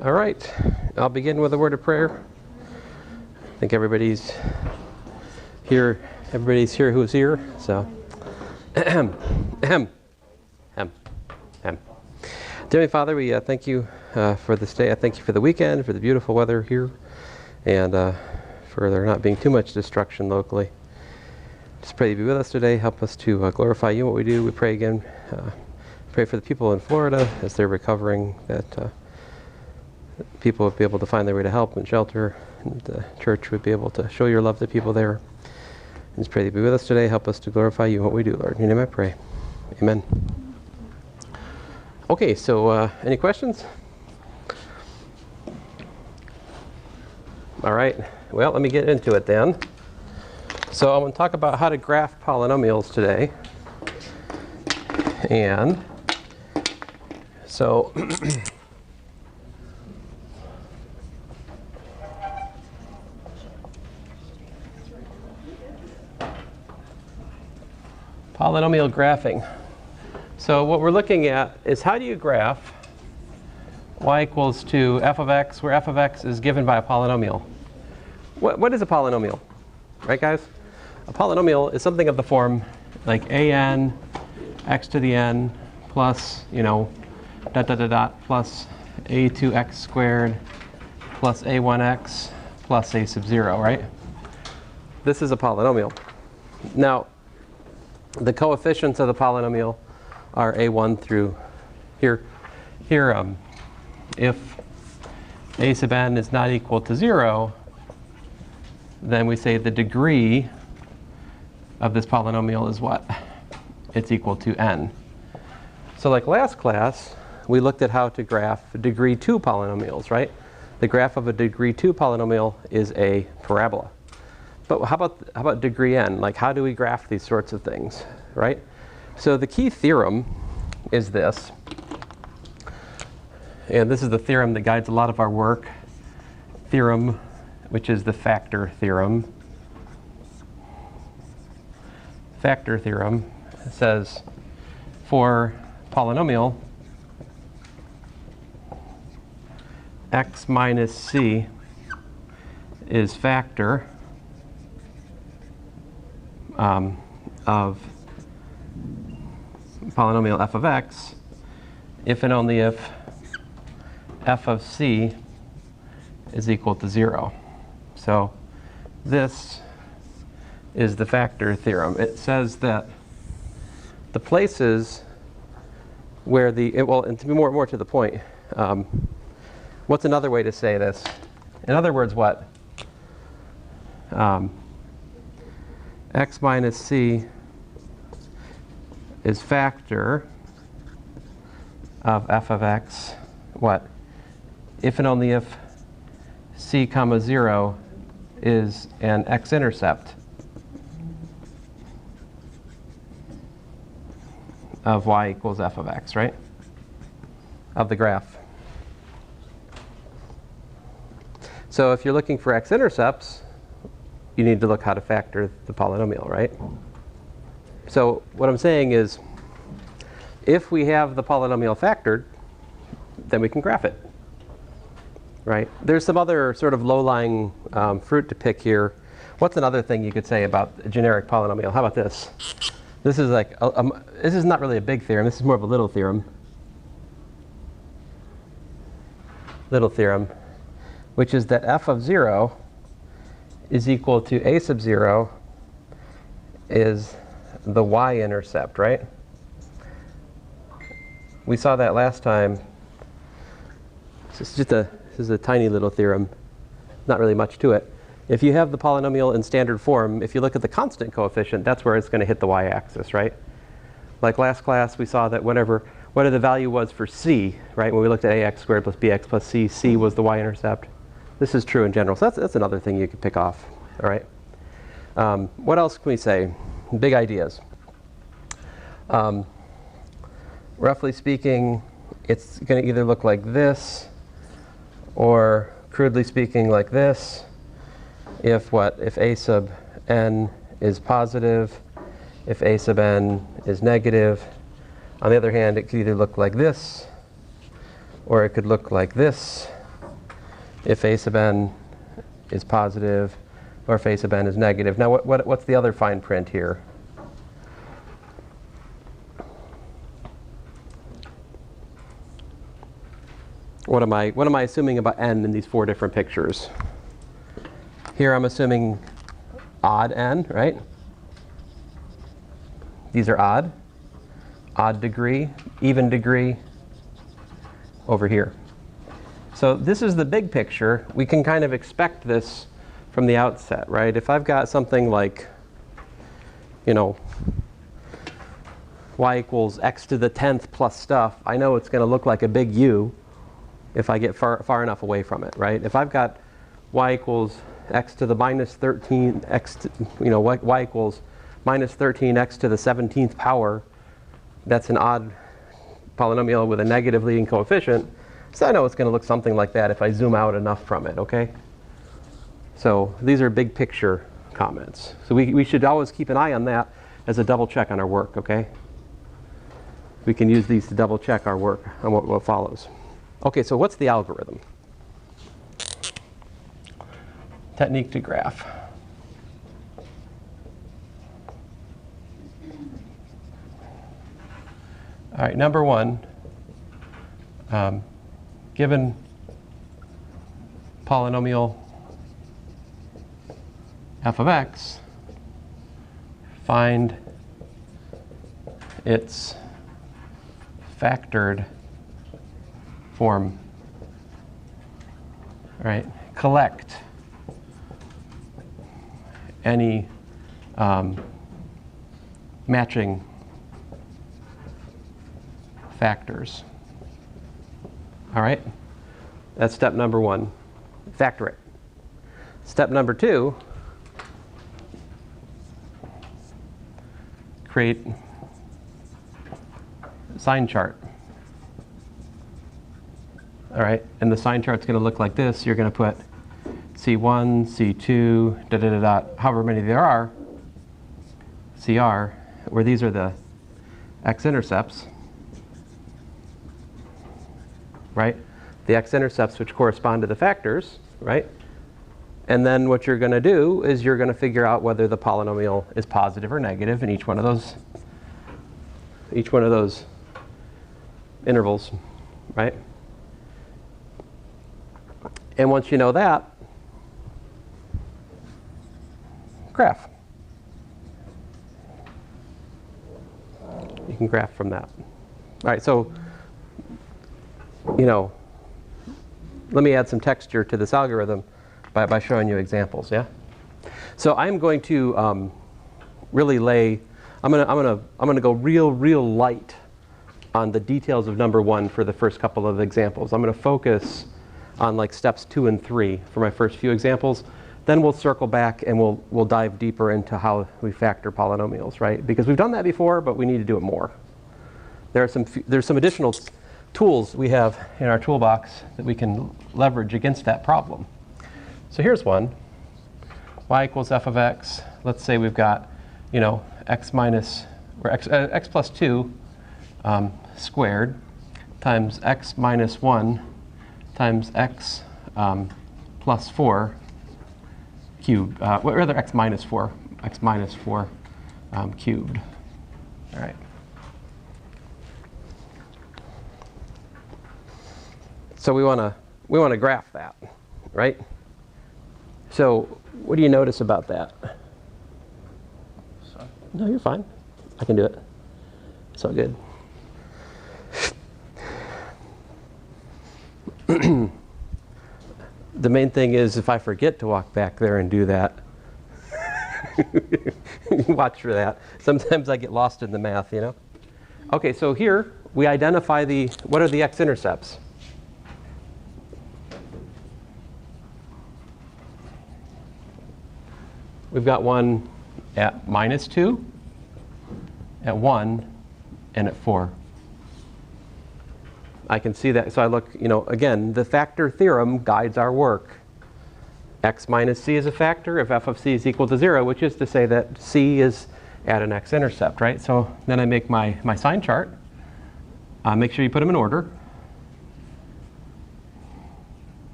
All right, I'll begin with a word of prayer. I think everybody's here who's here, so. Dear Heavenly Father, we thank you for this day. I thank you for the weekend, for the beautiful weather here, and for there not being too much destruction locally. Just pray you be with us today. Help us to glorify you in what we do. We pray again. Pray for the people in Florida as they're recovering, that people would be able to find their way to help and shelter, and the church would be able to show your love to people there. And just pray that you be with us today. Help us to glorify you in what we do, Lord. In your name I pray. Amen. Okay, so any questions? All right. Well, let me get into it then. So I'm going to talk about how to graph polynomials today. And so polynomial graphing. So what we're looking at is how do you graph y equals to f of x, where f of x is given by a polynomial. What is a polynomial? Right, guys? A polynomial is something of the form like an x to the n plus, plus a2x squared plus a1x plus a sub 0, right? This is a polynomial. Now, the coefficients of the polynomial are a1 through here. If a sub n is not equal to 0, then we say the degree of this polynomial is what? It's equal to n. So like last class, we looked at how to graph degree 2 polynomials, right? The graph of a degree 2 polynomial is a parabola. But how about degree n? Like, how do we graph these sorts of things, right? So the key theorem is this. And this is the theorem that guides a lot of our work. Theorem, which is the factor theorem. Factor theorem says for polynomial x minus c is factor of polynomial f of x if and only if f of c is equal to 0. So this is the factor theorem. It says that the places where and to be more to the point, what's another way to say this? In other words, what? X minus c is factor of f of x, what? If and only if c comma 0 is an x-intercept of y equals f of x, right? Of the graph. So if you're looking for x-intercepts, you need to look how to factor the polynomial, right? So what I'm saying is, if we have the polynomial factored, then we can graph it, right? There's some other sort of low-lying fruit to pick here. What's another thing you could say about a generic polynomial? How about this? This is like, this is not really a big theorem. This is more of a little theorem. Little theorem, which is that f of 0 is equal to a sub 0 is the y-intercept, right? We saw that last time. This is a tiny little theorem, not really much to it. If you have the polynomial in standard form, if you look at the constant coefficient, that's where it's going to hit the y-axis, right? Like last class, we saw that whatever the value was for c, right? When we looked at ax squared plus bx plus c, c was the y-intercept. This is true in general. So that's another thing you could pick off, all right? What else can we say? Big ideas. Roughly speaking, it's going to either look like this, or crudely speaking like this. If a sub n is positive, if a sub n is negative. On the other hand, it could either look like this, or it could look like this, if a sub n is positive or if a sub n is negative. Now what's the other fine print here? What am I assuming about n in these four different pictures? Here I'm assuming odd n, right? These are odd degree, even degree over here. So this is the big picture. We can kind of expect this from the outset, right? If I've got something like, you know, y equals x to the 10th plus stuff, I know it's going to look like a big U if I get far enough away from it, right? If I've got y equals x to the minus 13, x to, you know, y equals minus 13x to the 17th power, that's an odd polynomial with a negative leading coefficient. So I know it's going to look something like that if I zoom out enough from it, okay? So these are big picture comments. So we should always keep an eye on that as a double check on our work, okay? We can use these to double check our work on what follows. Okay, so what's the algorithm? Technique to graph. All right, number one, given polynomial f of x, find its factored form. All right, collect any matching factors. All right, that's step number one. Factor it. Step number two, create a sign chart. All right, and the sign chart's going to look like this. You're going to put C1, C2, da da da da, however many there are, CR, where these are the X-intercepts, right? The X-intercepts which correspond to the factors, right? And then what you're going to do is you're going to figure out whether the polynomial is positive or negative in each one of those intervals, right? And once you know that, graph. You can graph from that. All right, so, you know, let me add some texture to this algorithm by showing you examples, yeah? So I'm going to really I'm gonna go real light on the details of number one for the first couple of examples. I'm gonna focus on like steps 2 and 3 for my first few examples. Then we'll circle back and we'll dive deeper into how we factor polynomials, right? Because we've done that before, but we need to do it more. There's some additional tools we have in our toolbox that we can leverage against that problem. So here's one. Y equals f of x. Let's say we've got, you know, x minus, or x plus 2 squared times x minus 1 times x plus 4 cubed, rather x minus 4 cubed. All right. So we want to graph that, right? So what do you notice about that? Sorry. No, you're fine. I can do it. It's all good. The main thing is if I forget to walk back there and do that, watch for that. Sometimes I get lost in the math, you know? Okay, so here we identify what are the X-intercepts? We've got one at -2, at 1, and at 4. I can see that. So I look, you know, again, the factor theorem guides our work. X minus c is a factor if f of c is equal to 0, which is to say that c is at an X-intercept, right? So then I make my sign chart. Make sure you put them in order.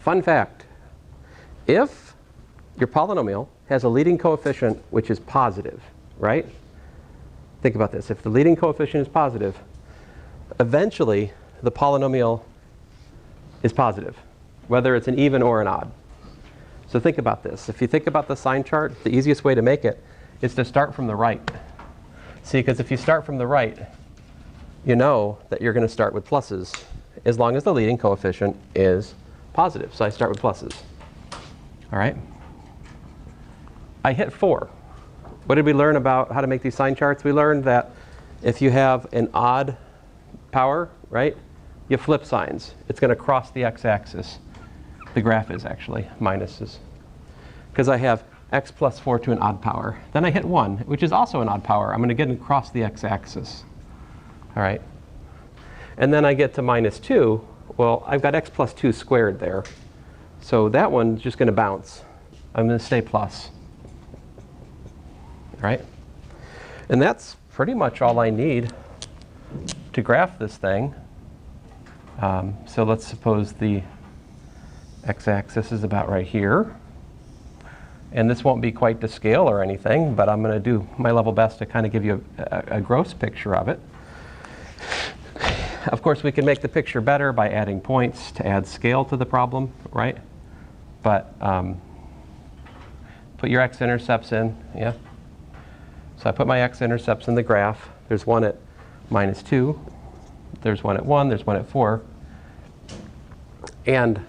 fun fact, if your polynomial has a leading coefficient which is positive, right? Think about this. If the leading coefficient is positive, eventually the polynomial is positive, whether it's an even or an odd. So think about this. If you think about the sign chart, the easiest way to make it is to start from the right. See, because if you start from the right, you know that you're going to start with pluses as long as the leading coefficient is positive. So I start with pluses. All right? I hit 4. What did we learn about how to make these sign charts? We learned that if you have an odd power, right, you flip signs. It's going to cross the x-axis. The graph is actually minuses. Because I have x plus 4 to an odd power. Then I hit 1, which is also an odd power. I'm going to get across the x-axis. All right? And then I get to minus 2. Well, I've got x plus 2 squared there. So that one's just going to bounce. I'm going to stay plus. Right? And that's pretty much all I need to graph this thing. So let's suppose the x-axis is about right here. And this won't be quite to scale or anything, but I'm going to do my level best to kind of give you a gross picture of it. Of course, we can make the picture better by adding points to add scale to the problem, right? But put your x-intercepts in, yeah? So I put my x-intercepts in the graph. There's one at minus 2. There's one at 1. There's one at 4. And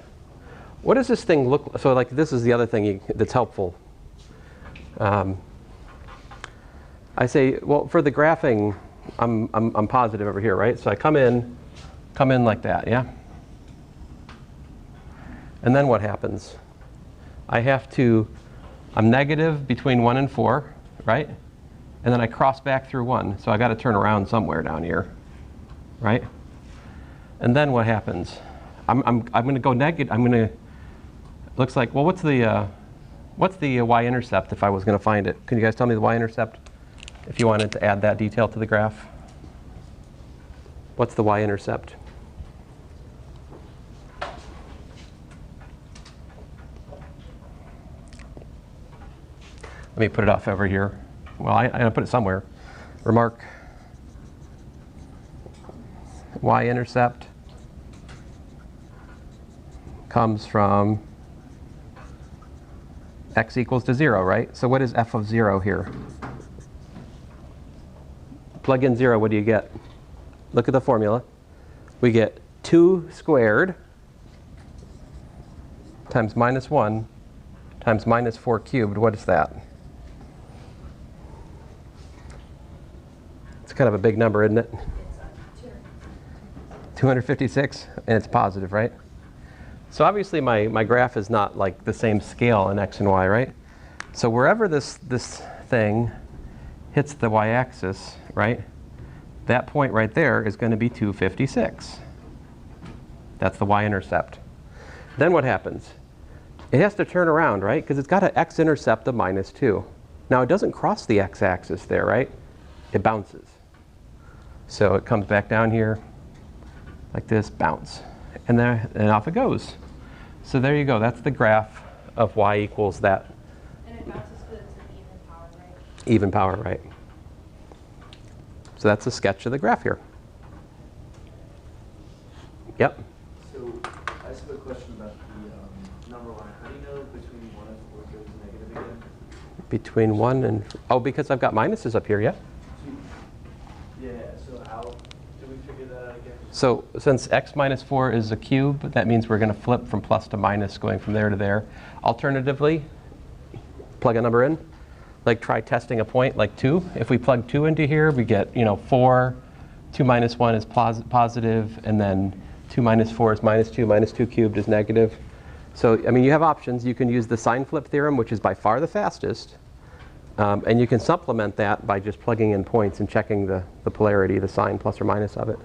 what does this thing look like? So like this is the other thing that's helpful. I say, well, for the graphing, I'm positive over here, right? So I come in like that, yeah? And then what happens? I'm negative between 1 and 4, right? And then I cross back through 1. So I got to turn around somewhere down here, right? And then what happens? I'm going to go negative. Looks like, well, what's the Y-intercept if I was going to find it? Can you guys tell me the Y-intercept if you wanted to add that detail to the graph? What's the Y-intercept? Let me put it off over here. Well, I'm going to put it somewhere. Remark Y-intercept comes from x equals to 0, right? So what is f of 0 here? Plug in 0, what do you get? Look at the formula. We get 2 squared times minus 1 times minus 4 cubed. What is that? It's kind of a big number, isn't it? 256, and it's positive, right? So obviously my graph is not like the same scale in x and y, right? So wherever this thing hits the y-axis, right, that point right there is going to be 256. That's the y-intercept. Then what happens? It has to turn around, right? Because it's got an x-intercept of minus 2. Now it doesn't cross the x-axis there, right? It bounces. So it comes back down here like this, bounce. And off it goes. So there you go. That's the graph of y equals that. And it bounces because it's an even power, right? Even power, right. So that's a sketch of the graph here. Yep. So I just have a question about the number line. How do you know between 1 and 4 goes negative again? Between 1 and... Oh, because I've got minuses up here, yeah? Yeah, so how do we figure that out again? So since x minus 4 is a cube, that means we're going to flip from plus to minus going from there to there. Alternatively, plug a number in. Like try testing a point like 2. If we plug 2 into here, we get 4. 2 minus 1 is positive, and then 2 minus 4 is minus 2. Minus 2 cubed is negative. So, I mean, you have options. You can use the sign flip theorem, which is by far the fastest. And you can supplement that by just plugging in points and checking the polarity, the sign plus or minus of it.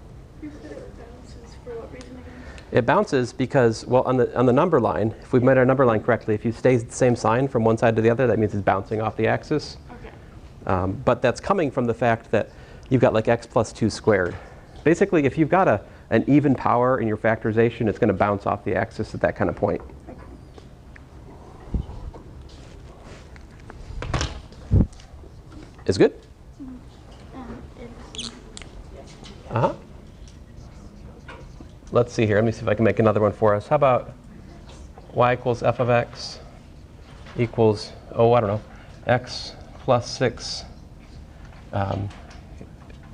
You said it bounces for what reason again? It bounces because, well, on the number line, if we've made our number line correctly, if you stay the same sign from one side to the other, that means it's bouncing off the axis. Okay. But that's coming from the fact that you've got like x plus 2 squared. Basically, if you've got an even power in your factorization, it's going to bounce off the axis at that kind of point. Okay. is good? It's Uh-huh. Let's see here. Let me see if I can make another one for us. How about y equals f of x equals, oh, I don't know, x plus 6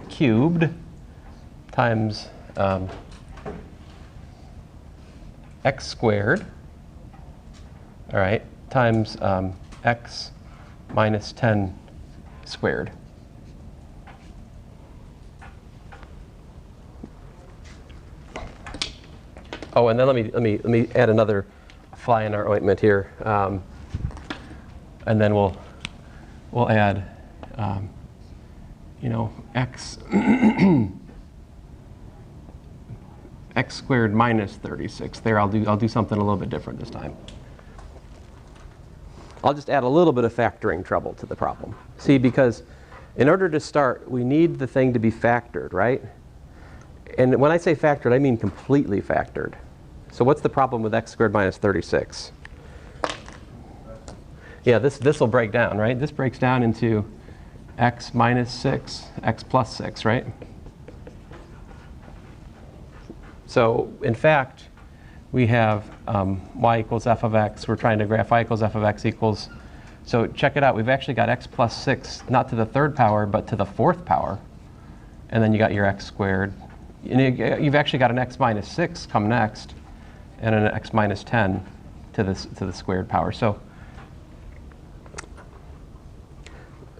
cubed times x squared, all right, times x minus 10 squared. Oh, and then let me add another fly in our ointment here, and then we'll add x x squared minus 36. There, I'll do something a little bit different this time. I'll just add a little bit of factoring trouble to the problem. See, because in order to start, we need the thing to be factored, right? And when I say factored, I mean completely factored. So what's the problem with x squared minus 36? Yeah, this will break down, right? This breaks down into x minus 6, x plus 6, right? So in fact, we have y equals f of x. We're trying to graph y equals f of x equals. So check it out. We've actually got x plus 6, not to the third power, but to the fourth power. And then you got your x squared. And you've actually got an x minus 6 come next, and an x minus 10 to the squared power. So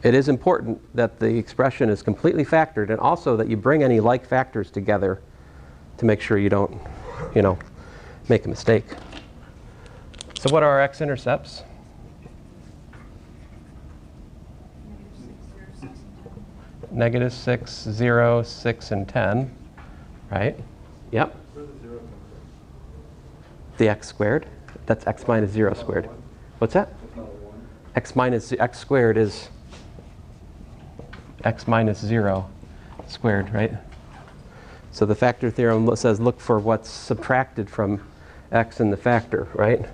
it is important that the expression is completely factored, and also that you bring any like factors together to make sure you don't, make a mistake. So what are our x-intercepts? Negative 6, 0, 6, and 10, right? Yep. The x squared. That's x minus 0 squared. What's that? X minus x squared is x minus 0 squared, right? So the factor theorem says look for what's subtracted from x in the factor, right?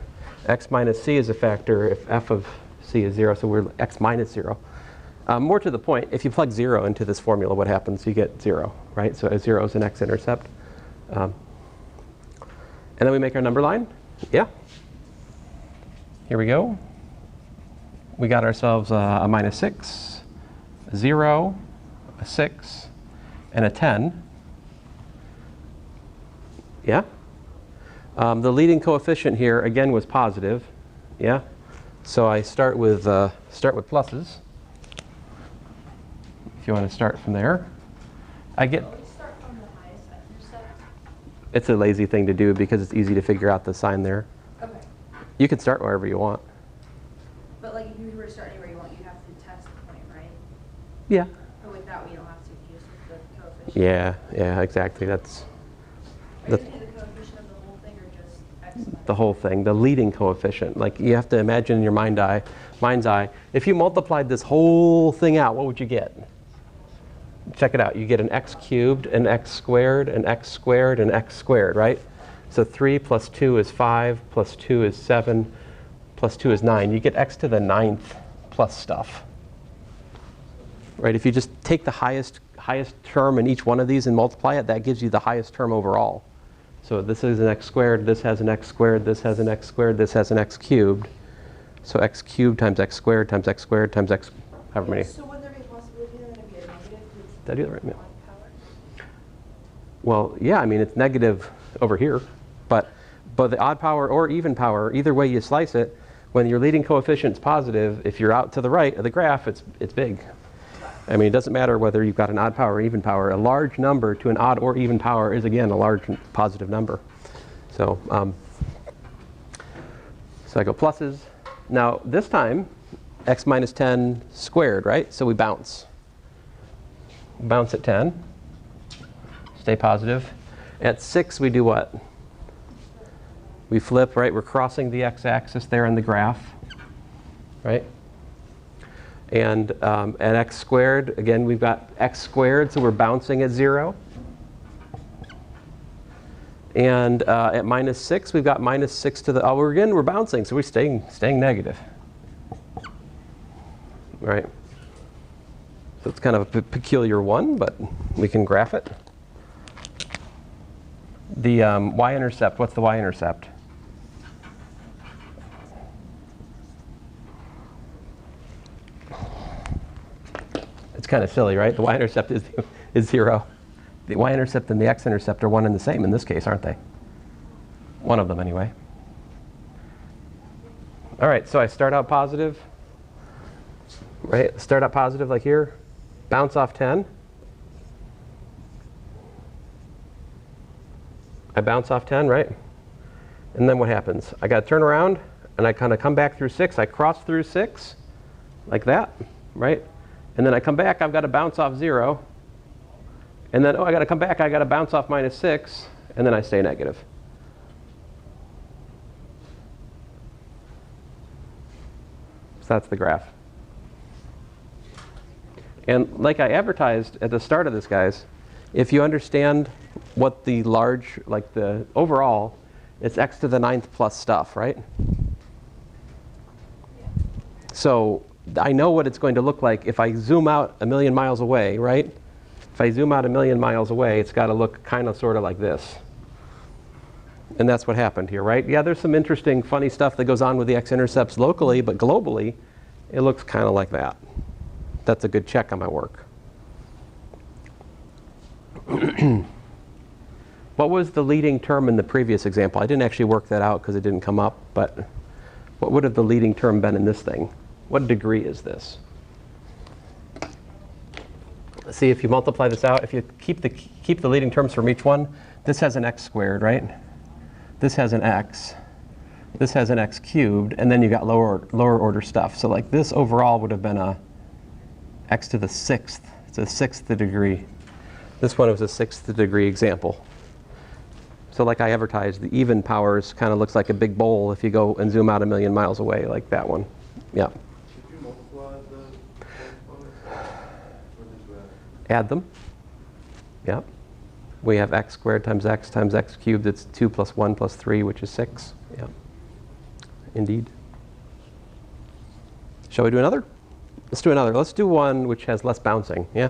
X minus c is a factor if f of c is 0, so we're x minus 0. More to the point, if you plug 0 into this formula, what happens? You get 0, right? So 0 is an x-intercept. And then we make our number line. Yeah. Here we go. We got ourselves a minus 6, a 0, a 6, and a 10. Yeah? The leading coefficient here, again, was positive. Yeah? So I start with pluses. If you want to start from there. I get... start from the highest x-intercept. It's a lazy thing to do because it's easy to figure out the sign there. Okay. You can start wherever you want. But like if you were to start anywhere you want, you'd have to test the point, right? Yeah. But with that, we don't have to use the coefficient. Yeah, exactly. That's Are you going to do the coefficient of the whole thing or just x? the whole thing, the leading coefficient. Like you have to imagine in your mind's eye, if you multiplied this whole thing out, what would you get? Check it out. You get an x cubed, an x squared, an x squared, and x squared, right? So 3 plus 2 is 5, plus 2 is 7, plus 2 is 9. You get x to the 9th plus stuff. Right? If you just take the highest term in each one of these and multiply it, that gives you the highest term overall. So this is an x squared, this has an x squared, this has an x squared, this has an x cubed. So x cubed times x squared times x squared times x, however many. So would there be a possibility that it'd be a negative? Did I do that right? Yeah. Power? Well, yeah, I mean, it's negative over here. But the odd power or even power, either way you slice it, when your leading coefficient's positive, if you're out to the right of the graph, it's big. I mean, it doesn't matter whether you've got an odd power or even power. A large number to an odd or even power is, again, a large positive number. So, so I go pluses. Now, this time, x minus 10 squared, right? So we bounce. Bounce at 10. Stay positive. At 6, we do what? We flip, right? We're crossing the x-axis there in the graph, right? And at x squared, again, we've got x squared, so we're bouncing at 0. And at minus 6, we've got minus 6 to the, we're bouncing, so we're staying negative, right? So it's kind of a peculiar one, but we can graph it. The Y-intercept, what's the Y-intercept? It's kind of silly, right? The Y-intercept is 0. The Y-intercept and the X-intercept are one and the same in this case, aren't they? One of them, anyway. All right, so I start out positive, right? Start out positive like here, bounce off 10. I bounce off 10, right? And then what happens? I got to turn around, and I kind of come back through 6. I cross through 6, like that, right? And then I come back, I've got to bounce off 0. And then, oh, I got to come back, I got to bounce off -6, and then I stay negative. So that's the graph. And like I advertised at the start of this, guys, if you understand what the large, like the overall, it's x to the 9th plus stuff, right? So I know what it's going to look like if I zoom out a million miles away, right? If I zoom out a million miles away, it's got to look kind of sort of like this. And that's what happened here, right? Yeah, there's some interesting, funny stuff that goes on with the x-intercepts locally, but globally, it looks kind of like that. That's a good check on my work. What was the leading term in the previous example? I didn't actually work that out because it didn't come up, but what would have the leading term been in this thing? What degree is this? Let's see, if you multiply this out, if you keep the leading terms from each one, this has an x squared, right? This has an x. This has an x cubed, and then you got lower order stuff. So like this overall would have been a x to the 6th. It's a 6th degree. This one was a 6th degree example. So like I advertised, the even powers kind of looks like a big bowl if you go and zoom out a million miles away, like that one. Yeah. Did you multiply the components? Or did you Add them. Yeah. We have x squared times x cubed. It's 2 plus 1 plus 3, which is 6. Yeah. Indeed. Shall we do another? Let's do another. Let's do one which has less bouncing. Yeah.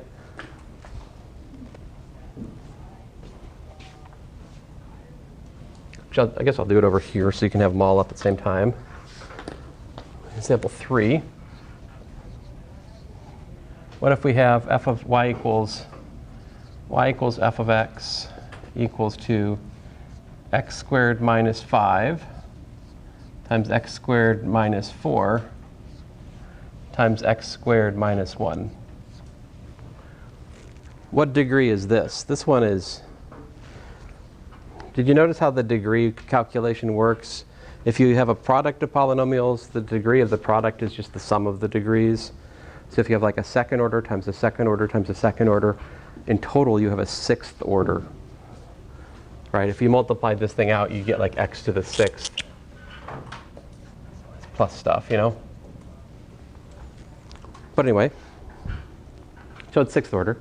I guess I'll do it over here so you can have them all up at the same time. Example 3. What if we have f of y equals f of x equals to x squared minus 5 times x squared minus 4 times x squared minus 1. What degree is this? This one is... Did you notice how the degree calculation works? If you have a product of polynomials, the degree of the product is just the sum of the degrees. So if you have like a second order times a second order times a second order, in total you have a 6th order. Right? If you multiply this thing out, you get like x to the 6th plus stuff, you know? But anyway, so it's 6th order.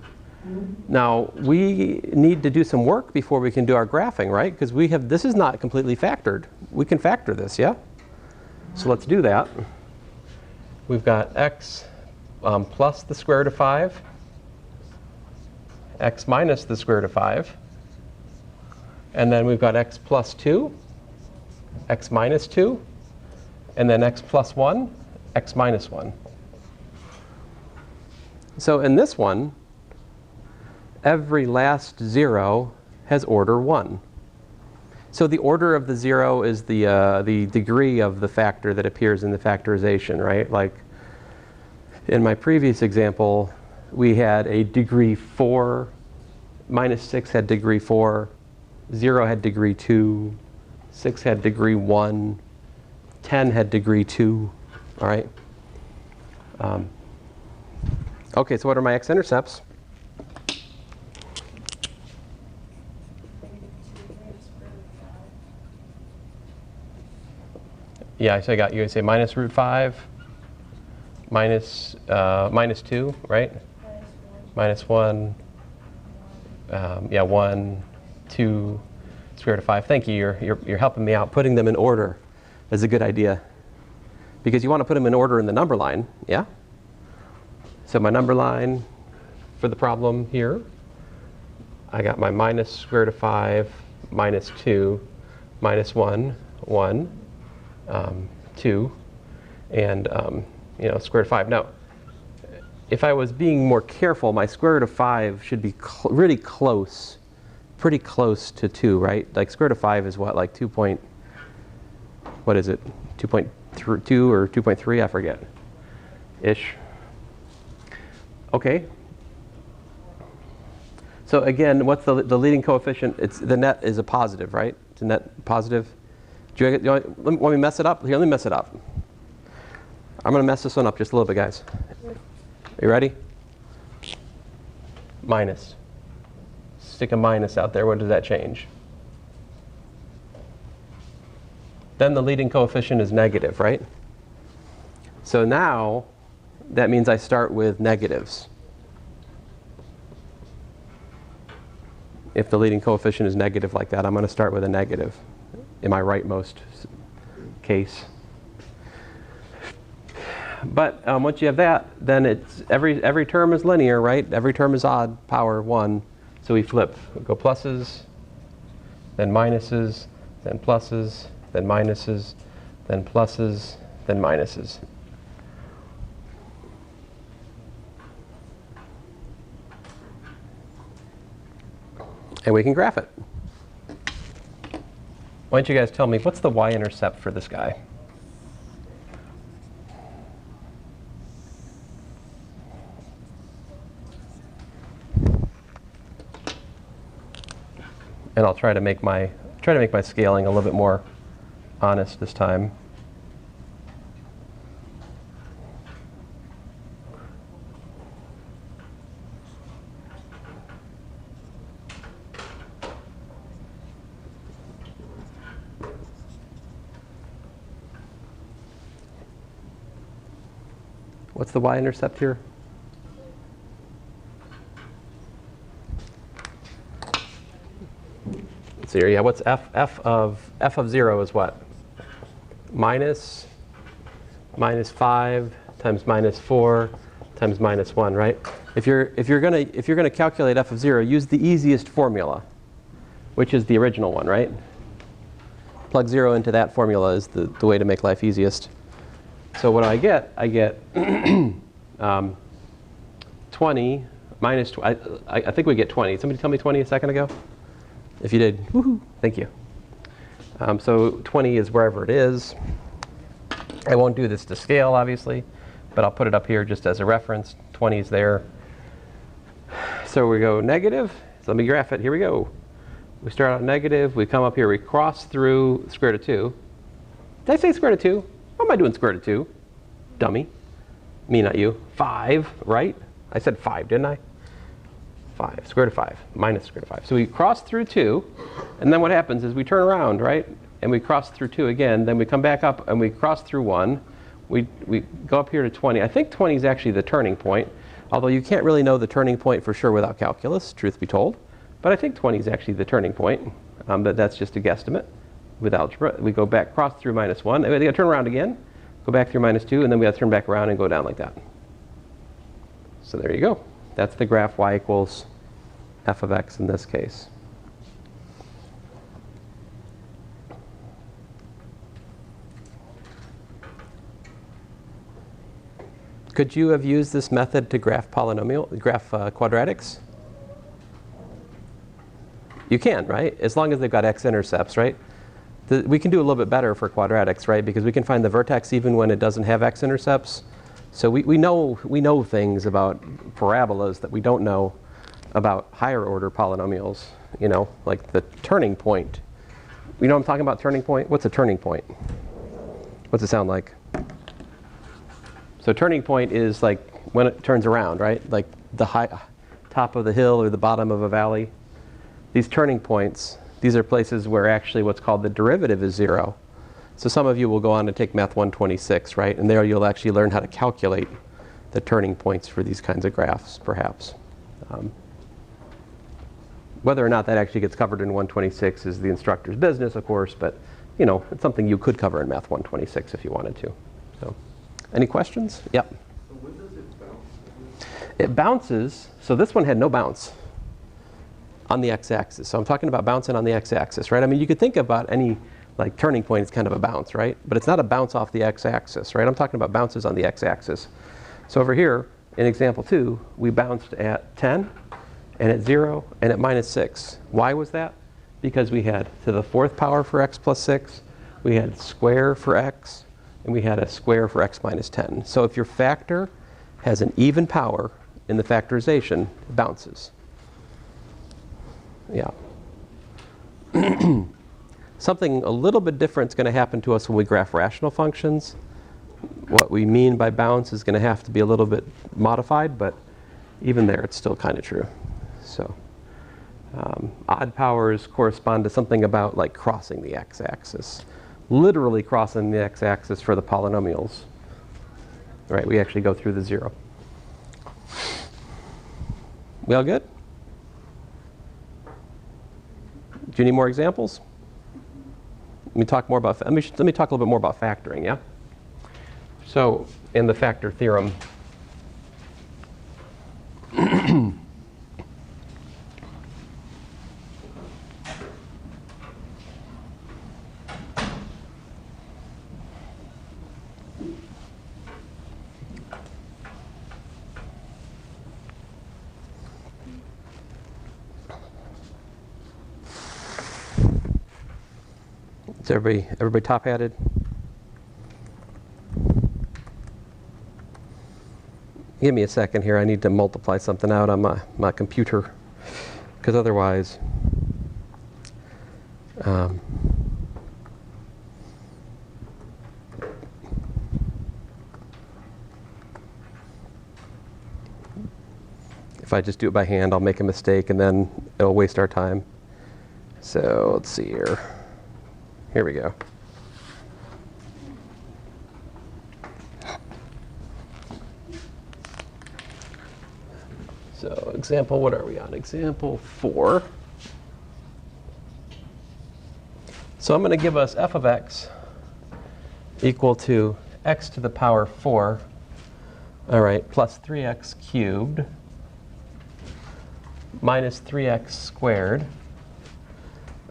Now, we need to do some work before we can do our graphing, right? Because we have, this is not completely factored. We can factor this, yeah? So let's do that. We've got x plus the square root of 5, x minus the square root of 5, and then we've got x plus 2, x minus 2, and then x plus 1, x minus 1. So in this one, every last 0 has order 1. So the order of the 0 is the degree of the factor that appears in the factorization, right? Like in my previous example, we had a degree 4, minus 6 had degree 4, 0 had degree 2, 6 had degree 1, 10 had degree 2, all right? Okay, so what are my x-intercepts? Yeah, so I got, you say minus root 5, minus 2, right? Minus 1, yeah, 1, 2, square root of 5. Thank you, you're helping me out. Putting them in order is a good idea. Because you want to put them in order in the number line, yeah? So my number line for the problem here. I got my minus square root of 5, minus 2, minus 1, 1, 2, and square root of 5. Now, if I was being more careful, my square root of 5 should be really close, pretty close to 2, right? Like square root of 5 is what, like 2 point, what is it, 2.2 or 2.3, I forget, ish. Okay. So again, what's the leading coefficient? It's the net is a positive, right? It's a net positive. Want me to mess it up? Here, let me mess it up. I'm going to mess this one up just a little bit, guys. Are you ready? Minus. Stick a minus out there. What does that change? Then the leading coefficient is negative, right? So now that means I start with negatives. If the leading coefficient is negative like that, I'm going to start with a negative in my rightmost case. But once you have that, then it's every term is linear, right? Every term is odd power 1. So we flip. We go pluses, then minuses, then pluses, then minuses, then pluses, then minuses. And we can graph it. Why don't you guys tell me, what's the y-intercept for this guy? And I'll try to make my scaling a little bit more honest this time. What's the y-intercept here? So here, yeah, what's f of 0 is what? Minus 5 times minus 4 times minus 1, right? If you're gonna calculate f of 0, use the easiest formula, which is the original one, right? Plug 0 into that formula is the way to make life easiest. So what do I get? I get 20 minus, I think we get 20. Somebody tell me 20 a second ago? If you did, woohoo, thank you. So 20 is wherever it is. I won't do this to scale, obviously, but I'll put it up here just as a reference. 20 is there. So we go negative. So let me graph it. Here we go. We start out negative. We come up here. We cross through square root of 2. Did I say square root of 2? What am I doing square root of 2? Dummy. Me, not you. 5, right? I said 5, didn't I? 5, square root of 5, minus square root of 5. So we cross through 2, and then what happens is we turn around, right? And we cross through 2 again, then we come back up and we cross through 1. We go up here to 20. I think 20 is actually the turning point, although you can't really know the turning point for sure without calculus, truth be told. But I think 20 is actually the turning point, but that's just a guesstimate with algebra. We go back, cross through minus 1, and we gotta turn around again, go back through minus 2, and then we gotta turn back around and go down like that. So there you go. That's the graph y equals f of x in this case. Could you have used this method to graph quadratics? You can, right? As long as they've got x-intercepts, right? We can do a little bit better for quadratics, right? Because we can find the vertex even when it doesn't have x-intercepts. So we know things about parabolas that we don't know about higher order polynomials, you know, like the turning point. You know what I'm talking about, turning point? What's a turning point? What's it sound like? So turning point is like when it turns around, right? Like the top of the hill or the bottom of a valley. These turning points, these are places where actually what's called the derivative is 0. So some of you will go on to take Math 126, right? And there you'll actually learn how to calculate the turning points for these kinds of graphs, perhaps. Whether or not that actually gets covered in 126 is the instructor's business, of course, but you know, it's something you could cover in Math 126 if you wanted to. So, any questions? Yep. So when does it bounce? It bounces, so this one had no bounce on the x-axis. So I'm talking about bouncing on the x-axis, right? I mean, you could think about any like turning point as kind of a bounce, right? But it's not a bounce off the x-axis, right? I'm talking about bounces on the x-axis. So over here, in example 2, we bounced at 10, and at 0, and at -6. Why was that? Because we had to the 4th power for x plus 6, we had square for x, and we had a square for x minus 10. So if your factor has an even power in the factorization, it bounces. Yeah. Something a little bit different is going to happen to us when we graph rational functions. What we mean by bounce is going to have to be a little bit modified, but even there it's still kind of true. So odd powers correspond to something about like crossing the x-axis. Literally crossing the x-axis for the polynomials. Right, we actually go through the 0. We all good? Do you need more examples? Let me talk more about. Let me talk a little bit more about factoring. Yeah. So in the factor theorem, is everybody top-hatted? Give me a second here. I need to multiply something out on my computer, because otherwise if I just do it by hand, I'll make a mistake and then it'll waste our time. So let's see here. Here we go. So example, what are we on? Example 4. So I'm going to give us f of x equal to x to the power 4, all right, plus 3x cubed minus 3x squared,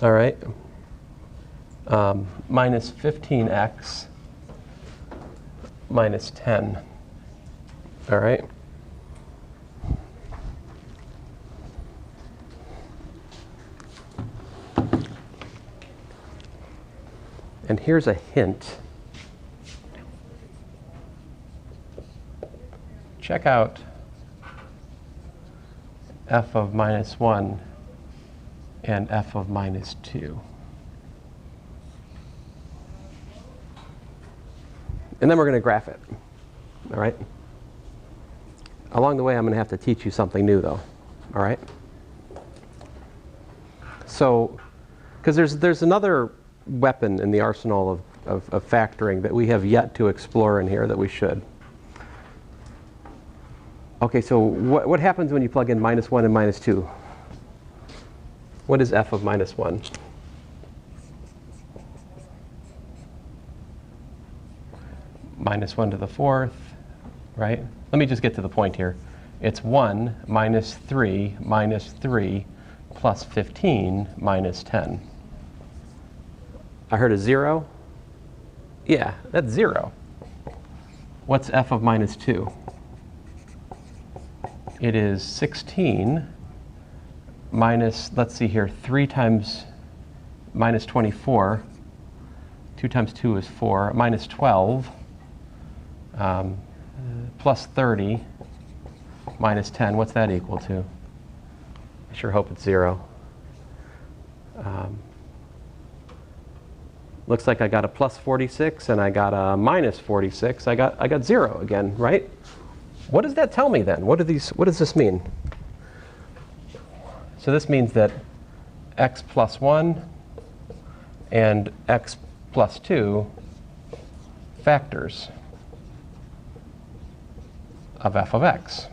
all right, minus 15x minus 10, all right. And here's a hint. Check out f of minus 1 and f of minus 2. And then we're going to graph it. All right? Along the way, I'm going to have to teach you something new, though. All right? So, because there's another weapon in the arsenal of factoring that we have yet to explore in here that we should. Okay, so what happens when you plug in minus 1 and minus 2? What is f of minus 1? Minus 1 to the 4th, right? Let me just get to the point here. It's 1 minus 3 plus 15 minus 10. I heard a 0. Yeah, that's 0. What's f of minus 2? It is 16 minus, let's see here, 3 times minus 24. 2 times 2 is 4. Minus 12 plus 30 minus 10. What's that equal to? I sure hope it's 0. Looks like I got a plus 46 and I got a minus 46. I got 0 again, right? What does that tell me then? What does this mean? So this means that x plus 1 and x plus 2 factors of f of x.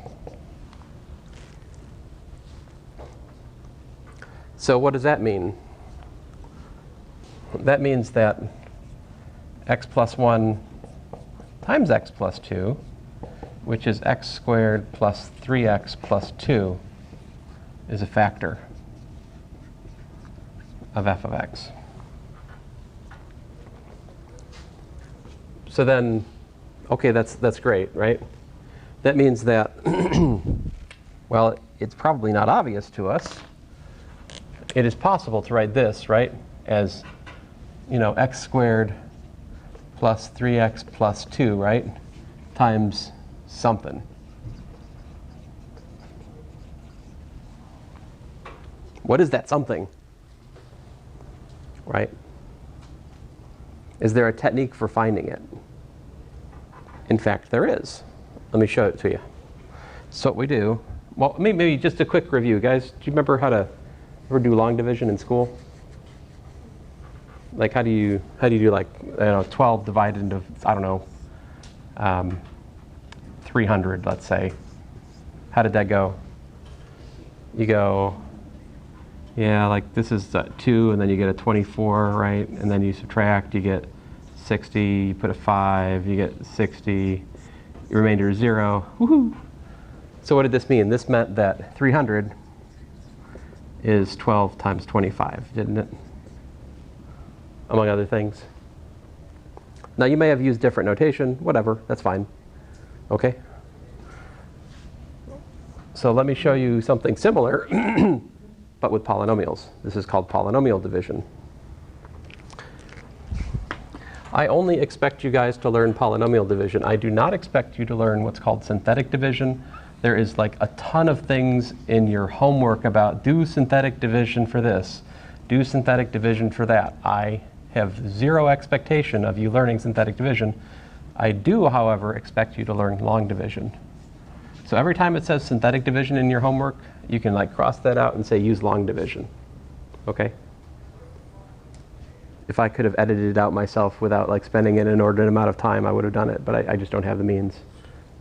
So what does that mean? That means that x plus 1 times x plus 2 which is x squared plus 3x plus 2, is a factor of f of x. So then, okay, that's great, right? That means that, well, it's probably not obvious to us. It is possible to write this, right, as, you know, x squared plus 3x plus 2, right, times something. What is that something? Right? Is there a technique for finding it? In fact, there is. Let me show it to you. So what we do, well, maybe just a quick review. Guys, do you remember how to ever do long division in school? Like how do you do like, 12 divided into, I don't know, 300, let's say. How did that go? You go, yeah, like this is 2, and then you get a 24, right? And then you subtract, you get 60, you put a 5, you get 60, your remainder is 0. Woohoo! So what did this mean? This meant that 300 is 12 times 25, didn't it? Among other things. Now you may have used different notation, whatever, that's fine. Okay? So let me show you something similar, but with polynomials. This is called polynomial division. I only expect you guys to learn polynomial division. I do not expect you to learn what's called synthetic division. There is like a ton of things in your homework about do synthetic division for this, do synthetic division for that. I have zero expectation of you learning synthetic division. I do, however, expect you to learn long division. So every time it says synthetic division in your homework, you can like cross that out and say use long division. Okay? If I could have edited it out myself without like spending an inordinate amount of time, I would have done it, but I just don't have the means.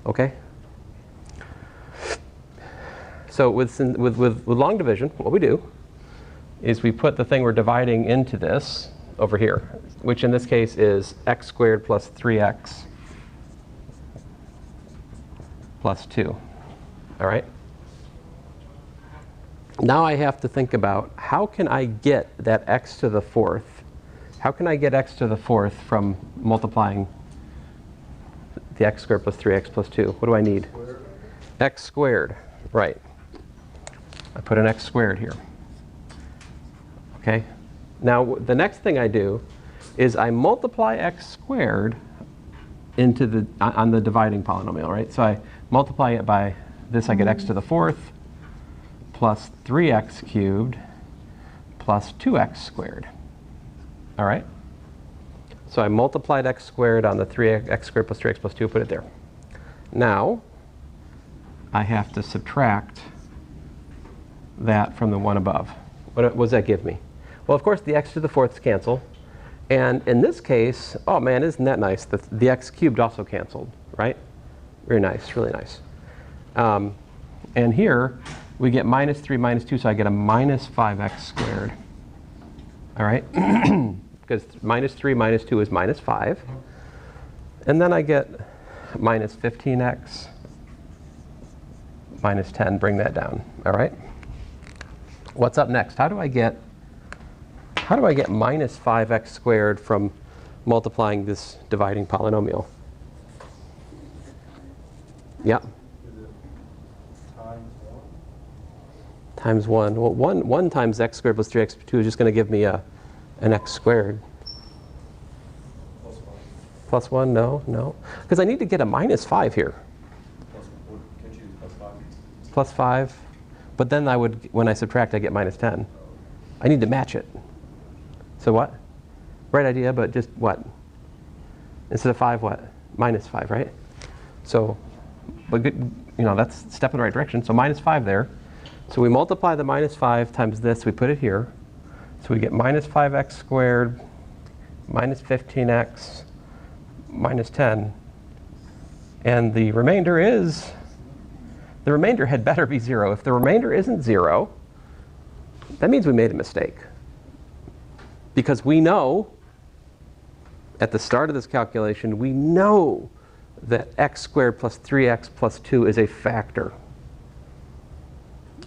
Okay? So with long division, what we do is we put the thing we're dividing into this over here, which in this case is x squared plus 3x plus 2. All right? Now I have to think about how can I get that x to the fourth? How can I get x to the fourth from multiplying the x squared plus 3x plus 2? What do I need? X squared, right. I put an x squared here. Okay? Now the next thing I do is I multiply x squared into the on the dividing polynomial, right? So I multiply it by this, I get x to the fourth plus 3x cubed plus 2x squared. All right? So I multiplied x squared on the 3x squared plus 3x plus 2, put it there. Now I have to subtract that from the one above. What does that give me? Well, of course, the x to the fourths cancel. And in this case, oh man, isn't that nice? The x cubed also canceled, right? Very nice, really nice. And here, we get minus 3 minus 2, so I get a minus 5x squared. All right? Because minus 3 minus 2 is minus 5. And then I get minus 15x minus 10. Bring that down. All right? What's up next? How do I get minus 5x squared from multiplying this dividing polynomial? Yeah. Times 1. Well, 1 times x squared plus 3x plus 2 is just going to give me an x squared. Plus 1? No. Because I need to get a minus 5 here. Plus 5. But then I would, when I subtract, I get minus 10. I need to match it. So what? Right idea, but just what? Instead of 5, what? Minus 5, right? So, but good, that's a step in the right direction. So minus 5 there. So we multiply the minus 5 times this, we put it here. So we get minus 5x squared minus 15x minus 10. And the remainder had better be 0. If the remainder isn't 0, that means we made a mistake. Because we know, at the start of this calculation, we know that x squared plus 3x plus 2 is a factor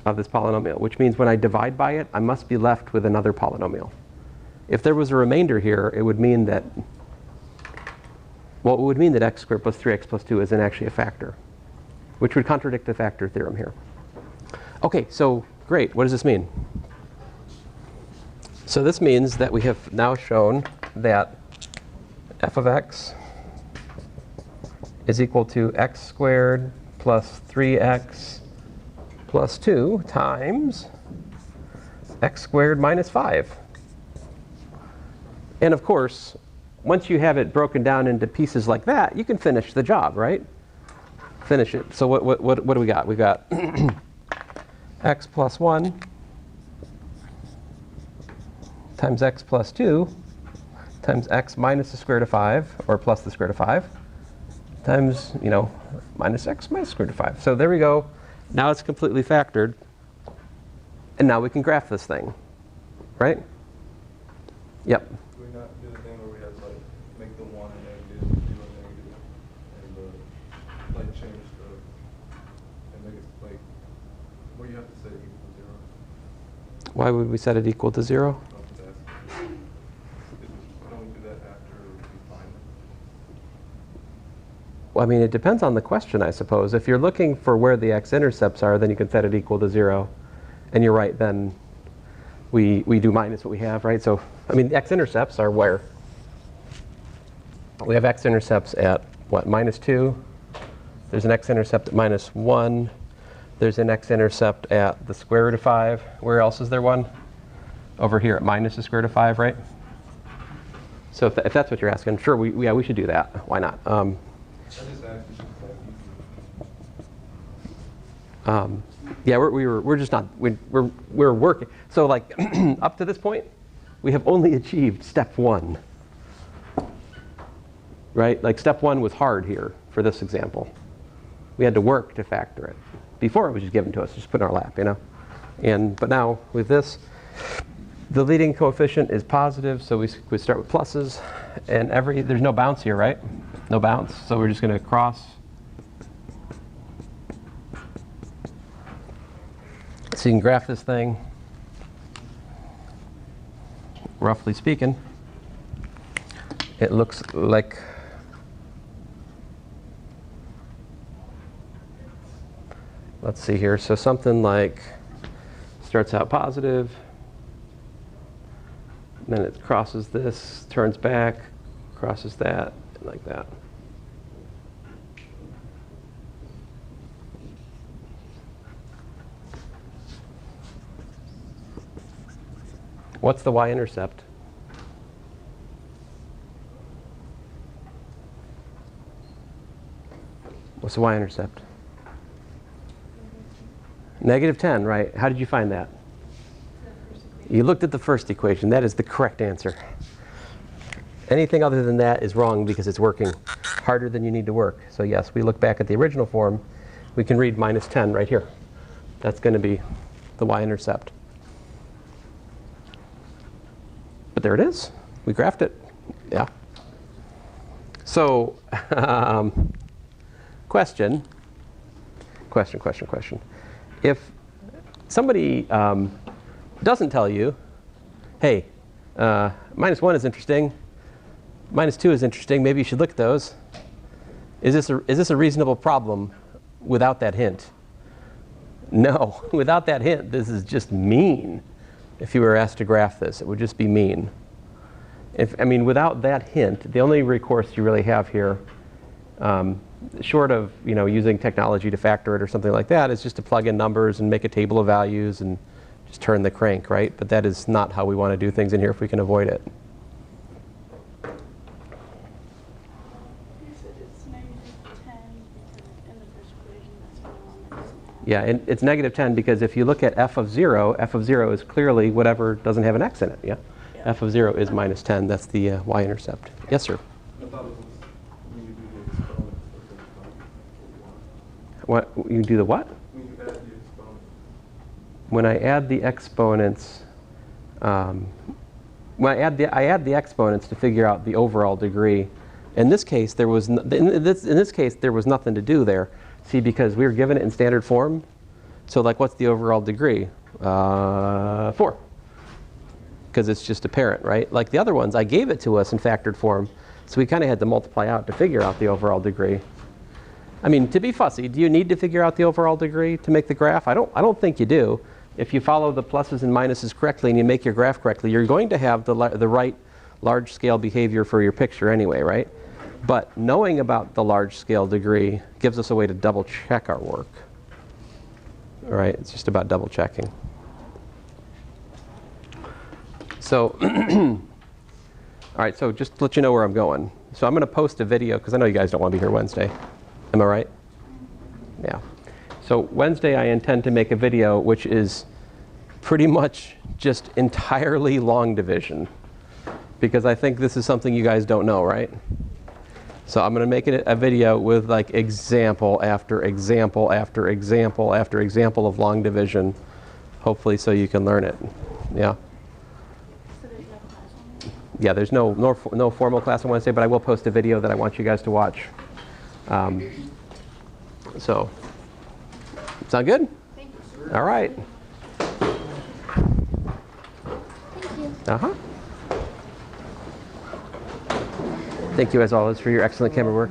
of this polynomial, which means when I divide by it, I must be left with another polynomial. If there was a remainder here, it would mean that, well, it would mean that x squared plus 3x plus 2 isn't actually a factor, which would contradict the factor theorem here. Okay, so great. What does this mean? So this means that we have now shown that f of x is equal to x squared plus 3x plus 2 times x squared minus 5. And of course, once you have it broken down into pieces like that, you can finish the job, right? Finish it. So what do we got? We got x plus 1 times x plus 2 times x minus the square root of 5, or plus the square root of 5, times, minus x minus the square root of 5. So there we go. Now it's completely factored. And now we can graph this thing, right? Yep. Do we not do the thing where we have to make the 1 a negative, 2 a negative, and change and make it where you have to set it equal to 0? Why would we set it equal to 0? Don't we do that after we find it? Well, I mean, it depends on the question, I suppose. If you're looking for where the x-intercepts are, then you can set it equal to 0. And you're right, then we do minus what we have, right? So, I mean, the x-intercepts are where? We have x-intercepts at, what, minus 2? There's an x-intercept at minus 1. There's an x-intercept at the square root of 5. Where else is there one? Over here at minus the square root of 5, right? So if that's what you're asking, sure, we should do that. Why not? Yeah, we're just not, we're working. So like up to this point, we have only achieved step 1, right? Like step 1 was hard here for this example. We had to work to factor it. Before it was just given to us, just put in our lap, but now with this, the leading coefficient is positive, so we start with pluses, and there's no bounce here, right? No bounce, so we're just going to cross. So you can graph this thing, roughly speaking. It looks like let's see here. So something like starts out positive, then it crosses this, turns back, crosses that, like that. What's the y-intercept? What's the y-intercept? Negative 10, right? How did you find that? You looked at the first equation. That is the correct answer. Anything other than that is wrong because it's working harder than you need to work. So yes, we look back at the original form. We can read minus 10 right here. That's going to be the y-intercept. But there it is. We graphed it. Yeah. So question. If somebody doesn't tell you, hey, minus 1 is interesting, minus 2 is interesting, maybe you should look at those. Is this a reasonable problem without that hint? No, without that hint, this is just mean. If you were asked to graph this, it would just be mean. Without that hint, the only recourse you really have here, short of using technology to factor it or something like that, is just to plug in numbers and make a table of values and just turn the crank, right? But that is not how we want to do things in here if we can avoid it. You said it's negative 10 in the first equation. That's the one that doesn't have. Yeah, and it's negative 10 because if you look at f of 0 is clearly whatever doesn't have an x in it. Yeah, f of 0 is minus 10. That's the y-intercept. Yes, sir. I thought it was when you do the exponent. What you do the what? When you add the exponent. When I add the exponents, I add the exponents to figure out the overall degree, In this case, there was in this case there was nothing to do there. See, because we were given it in standard form. So like, what's the overall degree? 4. Because it's just apparent, right? Like the other ones, I gave it to us in factored form, so we kind of had to multiply out to figure out the overall degree. I mean, to be fussy, do you need to figure out the overall degree to make the graph? I don't think you do. If you follow the pluses and minuses correctly and you make your graph correctly, you're going to have the right large-scale behavior for your picture anyway, right? But knowing about the large-scale degree gives us a way to double-check our work. All right, it's just about double-checking. So, all right, so just to let you know where I'm going. So I'm going to post a video, because I know you guys don't want to be here Wednesday. Am I right? Yeah. So Wednesday I intend to make a video which is pretty much just entirely long division, because I think this is something you guys don't know, right? So I'm going to make it a video with like example after example after example after example of long division, hopefully so you can learn it. Yeah. So there's no class on it? Yeah, there's no formal class on Wednesday, but I will post a video that I want you guys to watch. So, sound good? Thank you. All right. Thank you. Uh-huh. Thank you, as always, for your excellent camera work.